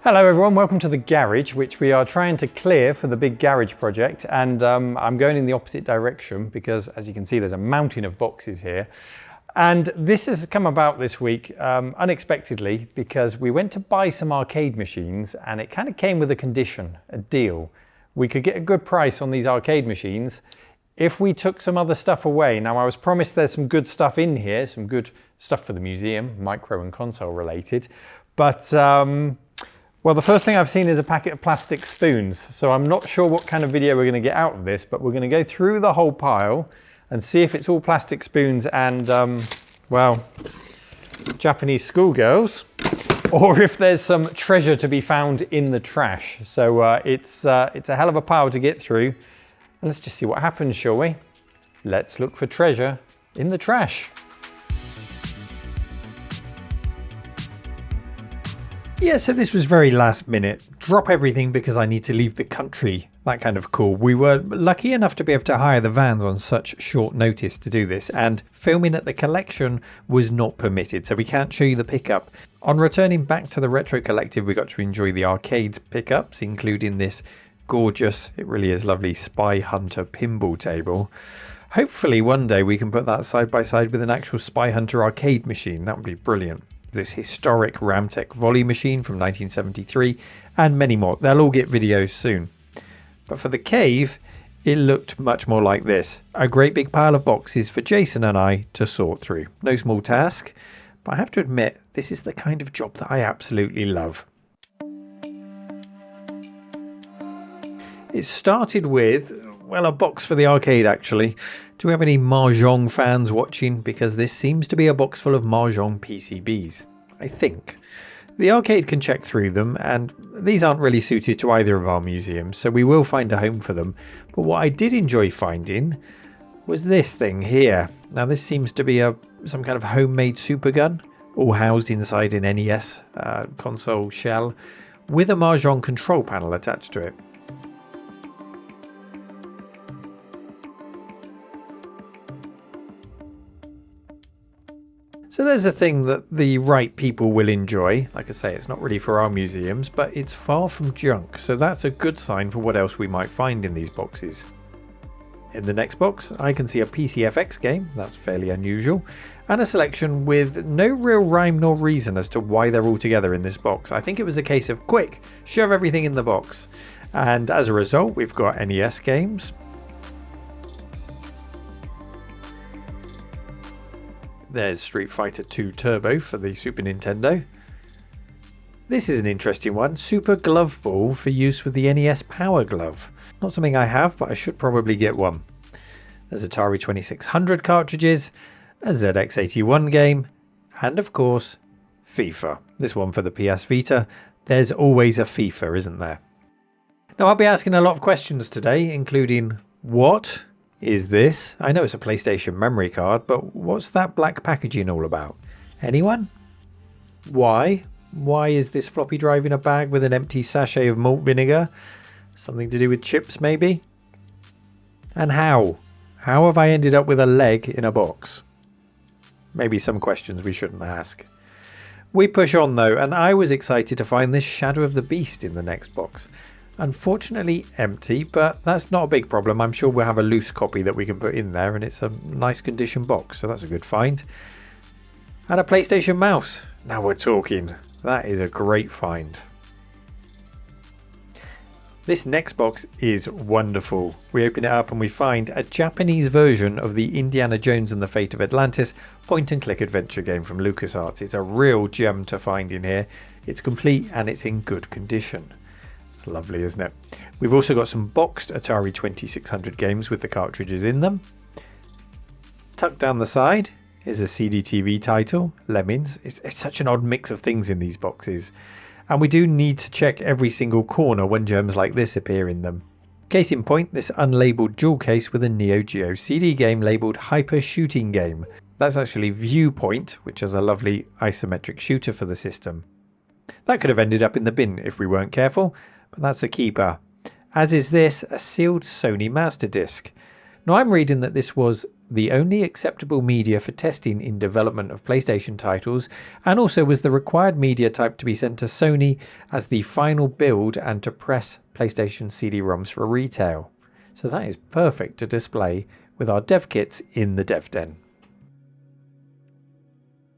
Hello everyone, welcome to the garage, which we are trying to clear for the big garage project, and I'm going in the opposite direction because, as you can see, there's a mountain of boxes here. And this has come about this week unexpectedly because we went to buy some arcade machines and it kind of came with a condition, a deal. We could get a good price on these arcade machines if we took some other stuff away. Now, I was promised there's some good stuff in here, some good stuff for the museum, micro and console related, but well, the first thing I've seen is a packet of plastic spoons, so I'm not sure what kind of video we're going to get out of this, but we're going to go through the whole pile and see if it's all plastic spoons and, well, Japanese schoolgirls, or if there's some treasure to be found in the trash. So it's a hell of a pile to get through. And let's just see what happens, shall we? Let's look for treasure in the trash. Yeah, so this was very last minute. Drop everything because I need to leave the country. That kind of cool. We were lucky enough to be able to hire the vans on such short notice to do this, and filming at the collection was not permitted, so we can't show you the pickup. On returning back to the Retro Collective, we got to enjoy the arcades pickups, including this gorgeous, it really is lovely, Spy Hunter pinball table. Hopefully one day we can put that side by side with an actual Spy Hunter arcade machine. That would be brilliant. This historic Ramtech volley machine from 1973, and many more. They'll all get videos soon. But for the cave, it looked much more like this. A great big pile of boxes for Jason and I to sort through. No small task, but I have to admit, this is the kind of job that I absolutely love. It started with, well, a box for the arcade actually. Do we have any Mahjong fans watching? Because this seems to be a box full of Mahjong PCBs, I think. The arcade can check through them, and these aren't really suited to either of our museums, so we will find a home for them. But what I did enjoy finding was this thing here. Now this seems to be some kind of homemade super gun, all housed inside an NES console shell, with a Mahjong control panel attached to it. So there's a thing that the right people will enjoy. Like I say, it's not really for our museums, but it's far from junk. So that's a good sign for what else we might find in these boxes. In the next box, I can see a PCFX game, that's fairly unusual, and a selection with no real rhyme nor reason as to why they're all together in this box. I think it was a case of quick, shove everything in the box. And as a result, we've got NES games. There's Street Fighter 2 Turbo for the Super Nintendo. This is an interesting one, Super Glove Ball for use with the NES Power Glove. Not something I have, but I should probably get one. There's Atari 2600 cartridges, a ZX81 game, and of course, FIFA. This one for the PS Vita. There's always a FIFA, isn't there? Now I'll be asking a lot of questions today, including what is this? I know it's a PlayStation memory card, but what's that black packaging all about? Anyone? Why? Why is this floppy drive in a bag with an empty sachet of malt vinegar? Something to do with chips, maybe? And how? How have I ended up with a leg in a box? Maybe some questions we shouldn't ask. We push on though, and I was excited to find this Shadow of the Beast in the next box. Unfortunately empty, but that's not a big problem. I'm sure we'll have a loose copy that we can put in there, and it's a nice condition box, so that's a good find. And a PlayStation mouse. Now we're talking. That is a great find. This next box is wonderful. We open it up and we find a Japanese version of the Indiana Jones and the Fate of Atlantis point-and-click adventure game from LucasArts. It's a real gem to find in here. It's complete and it's in good condition. It's lovely, isn't it? We've also got some boxed Atari 2600 games with the cartridges in them. Tucked down the side is a CDTV title, Lemmings. It's such an odd mix of things in these boxes. And we do need to check every single corner when gems like this appear in them. Case in point, this unlabeled jewel case with a Neo Geo CD game labelled Hyper Shooting Game. That's actually Viewpoint, which is a lovely isometric shooter for the system. That could have ended up in the bin if we weren't careful, but that's a keeper. As is this, a sealed Sony Master Disc. Now I'm reading that this was the only acceptable media for testing in development of PlayStation titles, and also was the required media type to be sent to Sony as the final build and to press PlayStation CD-ROMs for retail. So that is perfect to display with our dev kits in the dev den.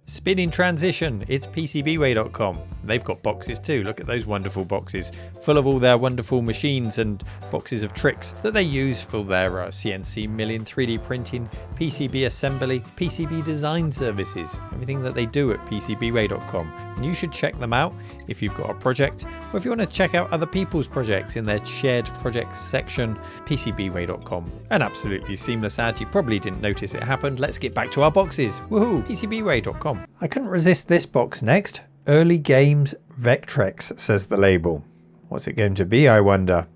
Spinning transition, it's PCBWay.com. They've got boxes too. Look at those wonderful boxes, full of all their wonderful machines and boxes of tricks that they use for their CNC milling, 3D printing, PCB assembly, PCB design services, everything that they do at PCBWay.com. And you should check them out if you've got a project, or if you want to check out other people's projects in their shared projects section, PCBWay.com. An absolutely seamless ad. You probably didn't notice it happened. Let's get back to our boxes. Woohoo! PCBWay.com. I couldn't resist this box next. Early Games Vectrex, says the label. What's it going to be, I wonder?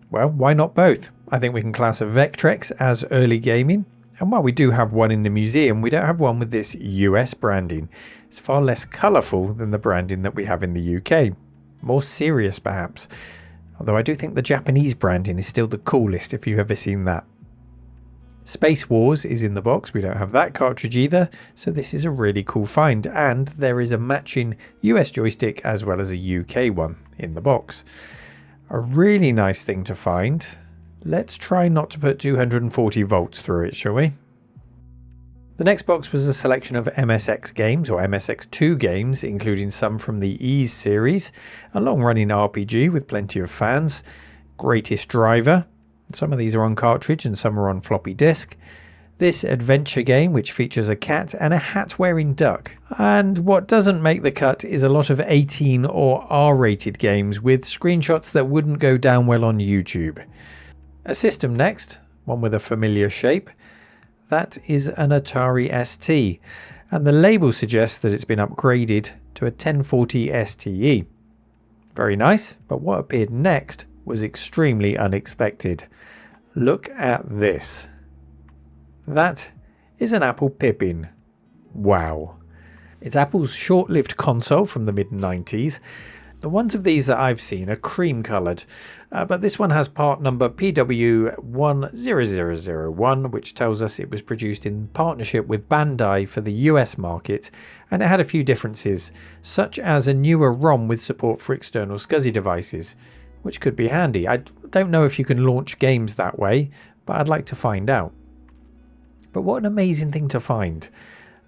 Well, why not both? I think we can class a Vectrex as early gaming. And while we do have one in the museum, we don't have one with this US branding. It's far less colourful than the branding that we have in the UK. More serious, perhaps. Although I do think the Japanese branding is still the coolest if you've ever seen that. Space Wars is in the box. We don't have that cartridge either, so this is a really cool find, and there is a matching US joystick as well as a UK one in the box. A really nice thing to find. Let's try not to put 240 volts through it, shall we? The next box was a selection of MSX games, or MSX2 games, including some from the Ease series, a long-running RPG with plenty of fans, Greatest Driver. Some of these are on cartridge and some are on floppy disk. This adventure game, which features a cat and a hat-wearing duck. And what doesn't make the cut is a lot of 18 or R-rated games with screenshots that wouldn't go down well on YouTube. A system next, one with a familiar shape. That is an Atari ST, and the label suggests that it's been upgraded to a 1040 STE. Very nice, but what appeared next was extremely unexpected. Look at this. That is an Apple Pippin. Wow. It's Apple's short-lived console from the mid-90s. The ones of these that I've seen are cream coloured, but this one has part number PW10001, which tells us it was produced in partnership with Bandai for the US market, and it had a few differences, such as a newer ROM with support for external SCSI devices, which could be handy. I don't know if you can launch games that way, but I'd like to find out. But what an amazing thing to find.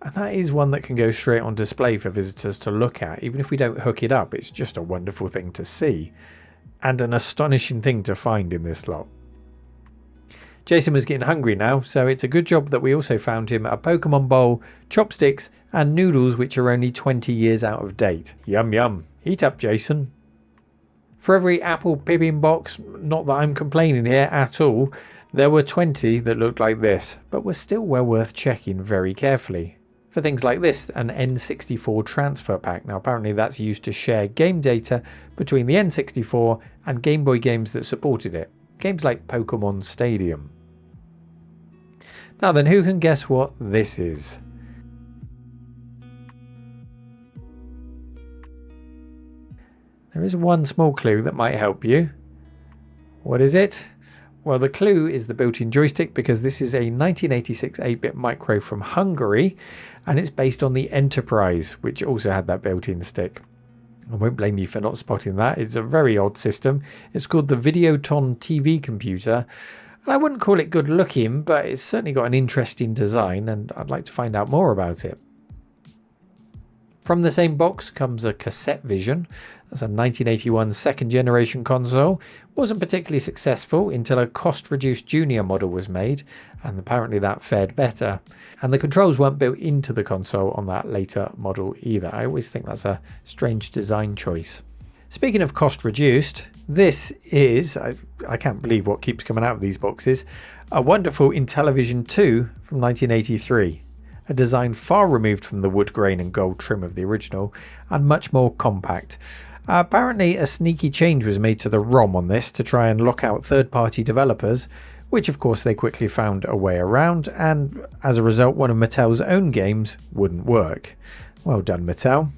And that is one that can go straight on display for visitors to look at. Even if we don't hook it up, it's just a wonderful thing to see. And an astonishing thing to find in this lot. Jason was getting hungry now, so it's a good job that we also found him a Pokemon bowl, chopsticks, and noodles which are only 20 years out of date. Yum yum. Eat up, Jason. For every Apple Pippin box, not that I'm complaining here at all, there were 20 that looked like this, but were still well worth checking very carefully. For things like this, an N64 transfer pack. Now apparently that's used to share game data between the N64 and Game Boy games that supported it. Games like Pokemon Stadium. Now then, who can guess what this is? There is one small clue that might help you. What is it? Well, the clue is the built-in joystick, because this is a 1986 8-bit micro from Hungary, and it's based on the Enterprise, which also had that built-in stick. I won't blame you for not spotting that. It's a very odd system. It's called the Videoton TV computer, and I wouldn't call it good looking, but it's certainly got an interesting design, and I'd like to find out more about it. From the same box comes a Cassette Vision. That's a 1981 second generation console. Wasn't particularly successful until a cost-reduced junior model was made, and apparently that fared better. And the controls weren't built into the console on that later model either. I always think that's a strange design choice. Speaking of cost-reduced, this is, I can't believe what keeps coming out of these boxes, a wonderful Intellivision 2 from 1983. A design far removed from the wood grain and gold trim of the original, and much more compact. Apparently a sneaky change was made to the ROM on this to try and lock out third-party developers, which of course they quickly found a way around, and as a result one of Mattel's own games wouldn't work. Well done, Mattel.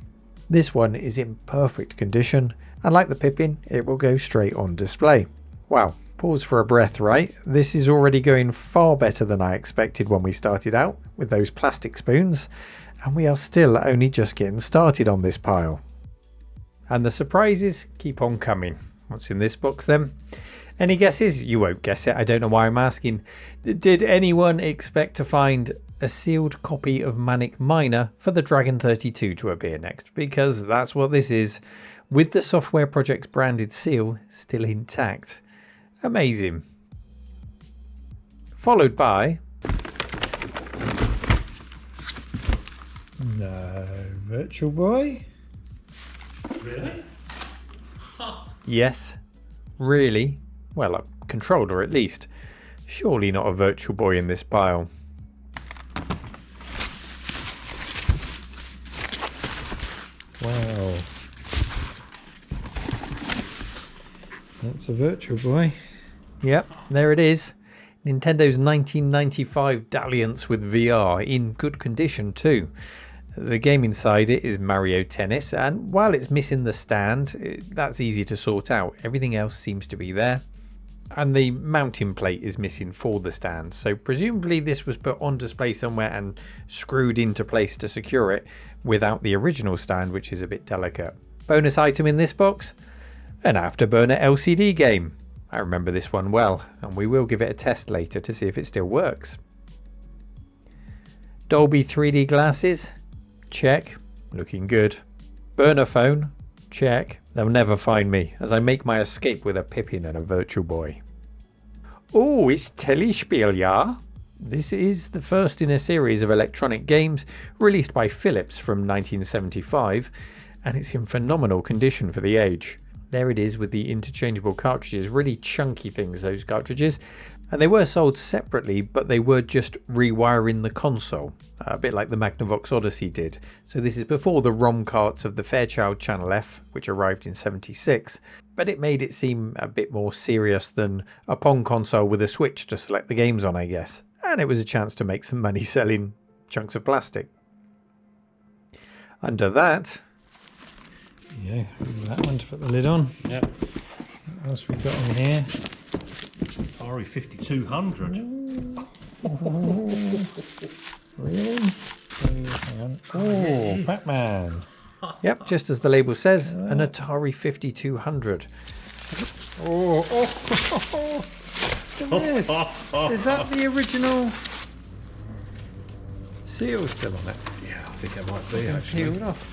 This one is in perfect condition, and like the Pippin, it will go straight on display. Wow, Pause for a breath, right? This is already going far better than I expected when we started out with those plastic spoons, and we are still only just getting started on this pile. And the surprises keep on coming. What's in this box then? Any guesses? You won't guess it. I don't know why I'm asking. Did anyone expect to find a sealed copy of Manic Miner for the Dragon 32 to appear next? Because that's what this is, with the Software Project's branded seal still intact. Amazing. Followed by... No, Virtual Boy? Really? Yes, really. Well, a controller at least. Surely not a Virtual Boy in this pile. Wow. That's a Virtual Boy. Yep, there it is. Nintendo's 1995 dalliance with VR, in good condition too. The game inside it is Mario Tennis, and while it's missing the stand, that's easy to sort out. Everything else seems to be there. And the mounting plate is missing for the stand, so presumably this was put on display somewhere and screwed into place to secure it without the original stand, which is a bit delicate. Bonus item in this box? An Afterburner LCD game. I remember this one well, and we will give it a test later to see if it still works. Dolby 3D glasses? Check. Looking good. Burner phone? Check. They'll never find me as I make my escape with a Pippin and a Virtual Boy. Oh, it's Telespiel, ja? This is the first in a series of electronic games released by Philips from 1975, and it's in phenomenal condition for the age. There it is with the interchangeable cartridges, really chunky things, those cartridges. And they were sold separately, but they were just rewiring the console, a bit like the Magnavox Odyssey did. So this is before the ROM carts of the Fairchild Channel F, which arrived in '76, but it made it seem a bit more serious than a Pong console with a switch to select the games on, I guess. And it was a chance to make some money selling chunks of plastic. Under that... Yeah, that one to put the lid on. Yep. What else we got in here? RE5200. Really? Oh, Pac-Man. Yep, just as the label says, an Atari 5200. Oh, look at this. Is that the original seal still on it? Yeah, I think it might be actually. Peeled off.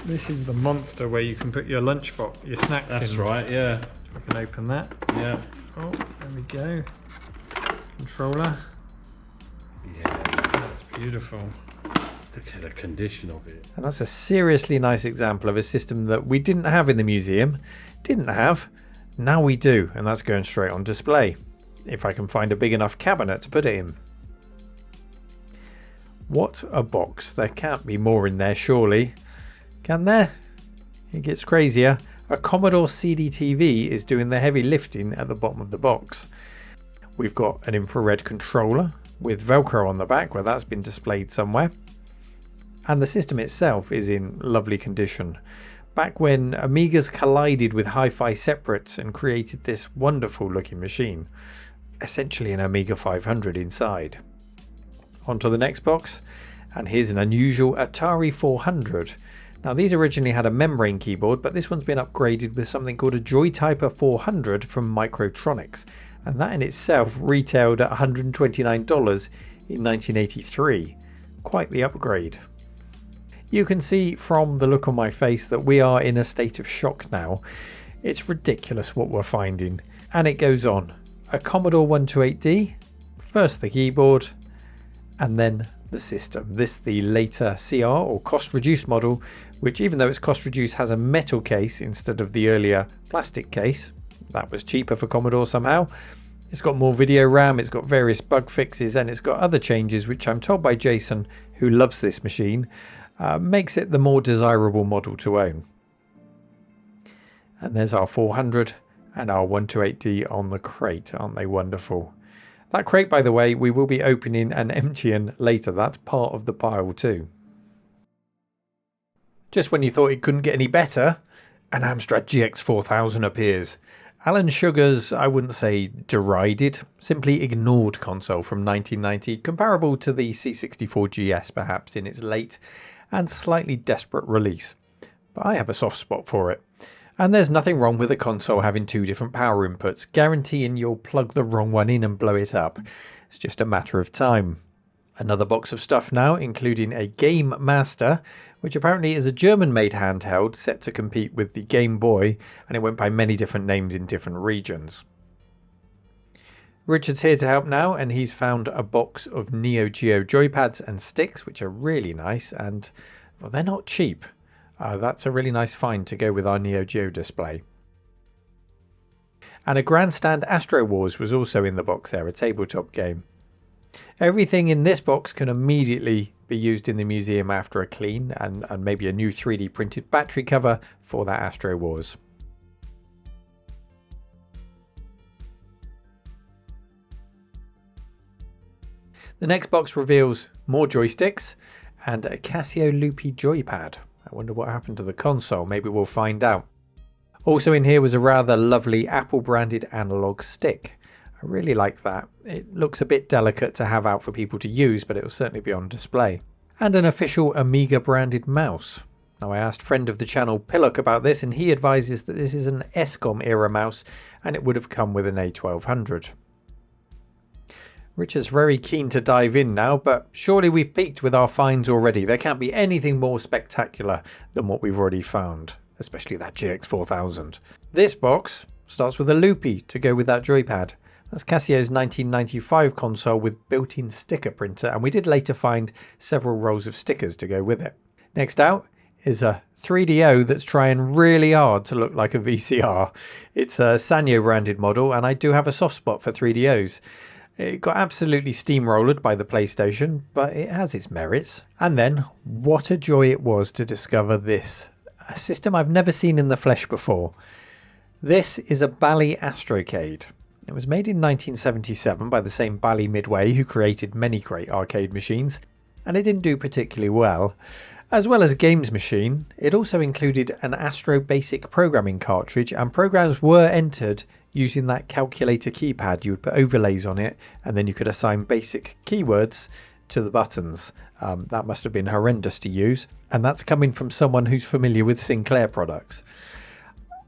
This is the monster where you can put your lunchbox, your snacks in. That's right, yeah. We can open that. Yeah. Oh, there we go. Controller. Yeah. That's beautiful. Look at the condition of it. And that's a seriously nice example of a system that we didn't have in the museum. Now we do, and that's going straight on display. If I can find a big enough cabinet to put it in. What a box. There can't be more in there, surely. Can there? It gets crazier. A Commodore CD-TV is doing the heavy lifting at the bottom of the box. We've got an infrared controller with Velcro on the back where that's been displayed somewhere. And the system itself is in lovely condition. Back when Amigas collided with hi-fi separates and created this wonderful looking machine. Essentially an Amiga 500 inside. On to the next box. And here's an unusual Atari 400. Now these originally had a membrane keyboard, but this one's been upgraded with something called a Joytyper 400 from Microtronics, and that in itself retailed at $129 in 1983. Quite the upgrade. You can see from the look on my face that we are in a state of shock now. It's ridiculous what we're finding, and it goes on. A Commodore 128D, first the keyboard, and then the system. This the later CR or cost reduced model, which even though it's cost reduced has a metal case instead of the earlier plastic case. That was cheaper for Commodore somehow. It's got more video RAM, it's got various bug fixes, and it's got other changes which I'm told by Jason, who loves this machine, makes it the more desirable model to own. And there's our 400 and our 128D on the crate. Aren't they wonderful? That crate, by the way, we will be opening and emptying later. That's part of the pile too. Just when you thought it couldn't get any better, an Amstrad GX4000 appears. Alan Sugar's, I wouldn't say derided, simply ignored console from 1990, comparable to the C64 GS perhaps in its late and slightly desperate release. But I have a soft spot for it. And there's nothing wrong with a console having two different power inputs, guaranteeing you'll plug the wrong one in and blow it up. It's just a matter of time. Another box of stuff now, including a Game Master, which apparently is a German-made handheld set to compete with the Game Boy, and it went by many different names in different regions. Richard's here to help now, and he's found a box of Neo Geo joypads and sticks, which are really nice, and well, they're not cheap. That's a really nice find to go with our Neo Geo display. And a Grandstand Astro Wars was also in the box there, a tabletop game. Everything in this box can immediately be used in the museum after a clean, and maybe a new 3D printed battery cover for that Astro Wars. The next box reveals more joysticks and a Casio Loopy joypad. I wonder what happened to the console, maybe we'll find out. Also in here was a rather lovely Apple branded analog stick. I really like that. It looks a bit delicate to have out for people to use, but it will certainly be on display. And an official Amiga branded mouse. Now I asked friend of the channel Pillock about this, and he advises that this is an ESCOM era mouse and it would have come with an A1200. Richard's very keen to dive in now, but surely we've peaked with our finds already. There can't be anything more spectacular than what we've already found, especially that GX4000. This box starts with a Loopy to go with that joypad. That's Casio's 1995 console with built-in sticker printer, and we did later find several rolls of stickers to go with it. Next out is a 3DO that's trying really hard to look like a VCR. It's a Sanyo branded model, and I do have a soft spot for 3DOs. It got absolutely steamrollered by the PlayStation, but it has its merits. And then, what a joy it was to discover this. A system I've never seen in the flesh before. This is a Bally Astrocade. It was made in 1977 by the same Bally Midway who created many great arcade machines, and it didn't do particularly well. As well as a games machine, it also included an Astro Basic programming cartridge, and programs were entered using that calculator keypad. You would put overlays on it, and then you could assign basic keywords to the buttons. That must have been horrendous to use, and that's coming from someone who's familiar with Sinclair products.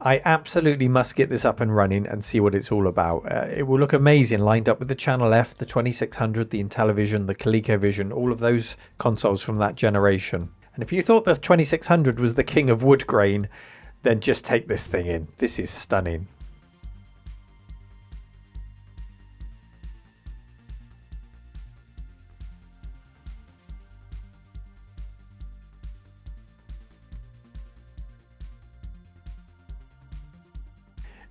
I absolutely must get this up and running and see what it's all about. It will look amazing lined up with the Channel F, the 2600, the Intellivision, the ColecoVision, all of those consoles from that generation. And if you thought the 2600 was the king of wood grain, then just take this thing in. This is stunning.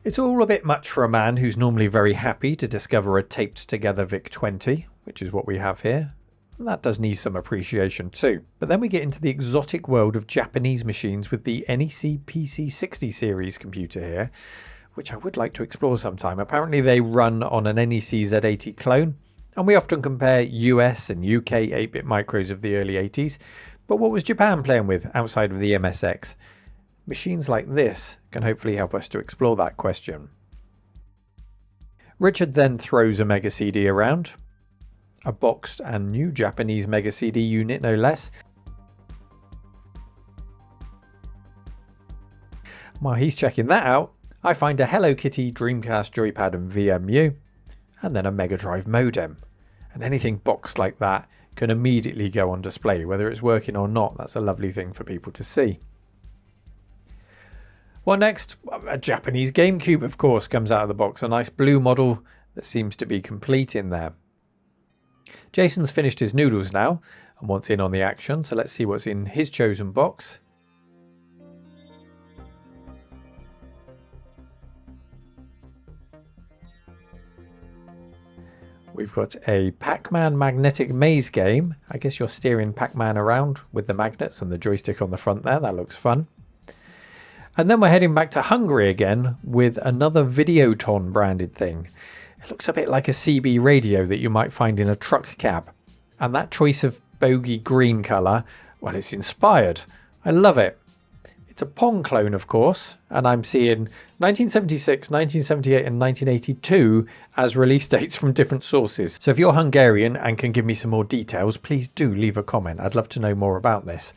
It's all a bit much for a man who's normally very happy to discover a taped together VIC-20, which is what we have here. And that does need some appreciation too. But then we get into the exotic world of Japanese machines with the NEC PC60 series computer here, which I would like to explore sometime. Apparently they run on an NEC Z80 clone, and we often compare US and UK 8-bit micros of the early 80s. But what was Japan playing with outside of the MSX? Machines like this can hopefully help us to explore that question. Richard then throws a Mega CD around, a boxed and new Japanese Mega CD unit no less. While he's checking that out, I find a Hello Kitty Dreamcast joypad and VMU, and then a Mega Drive modem. And anything boxed like that can immediately go on display, whether it's working or not. That's a lovely thing for people to see. Well, next, a Japanese GameCube, of course, comes out of the box. A nice blue model that seems to be complete in there. Jason's finished his noodles now and wants in on the action, so let's see what's in his chosen box. We've got a Pac-Man magnetic maze game. I guess you're steering Pac-Man around with the magnets and the joystick on the front there. That looks fun. And then we're heading back to Hungary again with another Videoton branded thing. It looks a bit like a CB radio that you might find in a truck cab. And that choice of bogey green colour, well, it's inspired. I love it. It's a Pong clone, of course, and I'm seeing 1976, 1978 and 1982 as release dates from different sources. So if you're Hungarian and can give me some more details, please do leave a comment. I'd love to know more about this.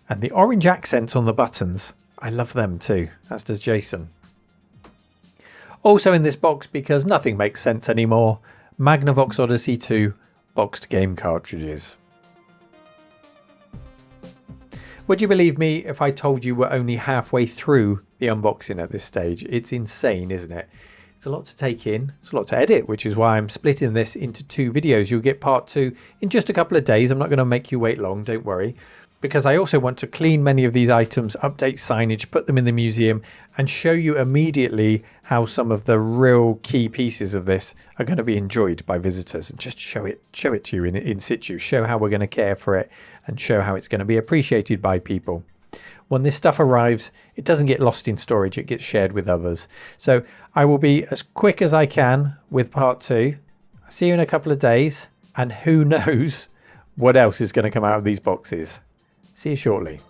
And the orange accents on the buttons, I love them too, as does Jason. Also in this box, because nothing makes sense anymore, Magnavox Odyssey 2 boxed game cartridges. Would you believe me if I told you we're only halfway through the unboxing at this stage? It's insane, isn't it? It's a lot to take in. It's a lot to edit, which is why I'm splitting this into 2 videos. You'll get part 2 in just a couple of days. I'm not going to make you wait long, don't worry. Because I also want to clean many of these items, update signage, put them in the museum, and show you immediately how some of the real key pieces of this are going to be enjoyed by visitors, and just show it to you in situ, show how we're going to care for it, and show how it's going to be appreciated by people. When this stuff arrives, it doesn't get lost in storage, it gets shared with others. So I will be as quick as I can with part 2. I'll see you in a couple of days, and who knows what else is going to come out of these boxes. See you shortly.